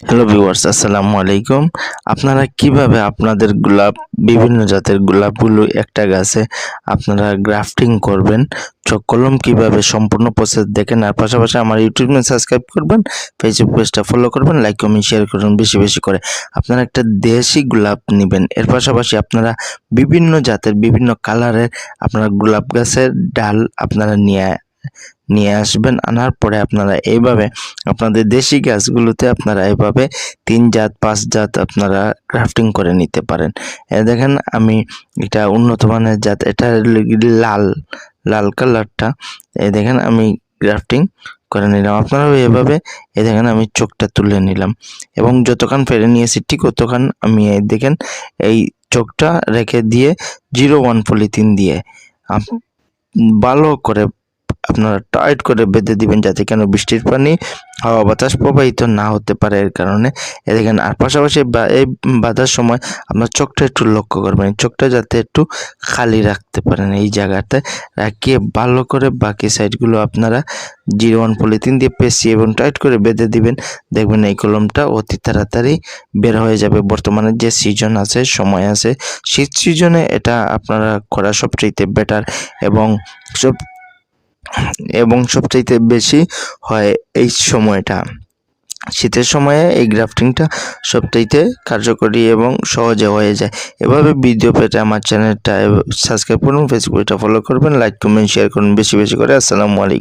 Hello viewers, আসসালামু আলাইকুম। আপনারা কিভাবে আপনাদের গোলাপ, বিভিন্ন জাতের গোলাপগুলো একটা গাছে আপনারা গ্রাফটিং করবেন, চক কলম কিভাবে সম্পূর্ণ প্রসেস দেখেন। আর পাশাপাশি আমার ইউটিউব চ্যানেল সাবস্ক্রাইব করবেন, ফেসবুক পেজটা ফলো করবেন, লাইক কমেন্ট শেয়ার করুন বেশি বেশি করে। আপনারা একটা দেশি গোলাপ নেবেন, এর পাশাপাশি আপনারা বিভিন্ন জাতের বিভিন্ন কালারের আপনারা গোলাপ গাছের ডাল আপনারা নিয়ে আসবেন। আনার পরে আপনারা এইভাবে আপনাদের দেশি গাছগুলোতে আপনারা এইভাবে 3 জাত 5 জাত আপনারা গ্রাফটিং করে নিতে পারেন। দেখেন আমি এটা উন্নত মানের জাত, এটা লাল লাল কালারটা। দেখেন আমি গ্রাফটিং করে নিলাম। আপনারাও এভাবে দেখেন আমি চোখটা তুলে নিলাম এবং যতক্ষণ ফেলে নিয়েছি ঠিক ততক্ষণ আমি দেখেন এই চোখটা রেখে দিয়ে 01 পলিথিন দিয়ে ভালো করে আপনারা টাইট করে বেঁধে দিবেন, যাতে কেন বৃষ্টির পানি হাওয়া বাতাস প্রবাহিত না হতে পারে। এর কারণে দেখেন, আর পাশাপাশি এই বাঁধার সময় আপনার চোখটা একটু লক্ষ্য করবেন, চোখটা যাতে একটু খালি রাখতে পারেন। এই জায়গাতে রাখিয়ে ভালো করে বাকি সাইডগুলো আপনারা 01 পলিথিন দিয়ে পেঁচিয়ে এবং টাইট করে বেঁধে দিবেন। দেখবেন এই কলমটা অতি তাড়াতাড়ি বের হয়ে যাবে। বর্তমানে যে সিজন আছে, সময় আছে, শীত সিজনে এটা আপনারা করা সবচেয়ে বেটার এবং সবচাইতে বেশি হয় এই সময়টা। শীতের সময়ে এই গ্রাফটিংটা সবচাইতে কার্যকরী এবং সহজে হয়ে যায়। এভাবে ভিডিও পেতে আমার চ্যানেলটা সাবস্ক্রাইব করুন, ফেসবুকটা ফলো করবেন, লাইক কমেন্ট শেয়ার করুন বেশি বেশি করে। আসসালামু আলাইকুম।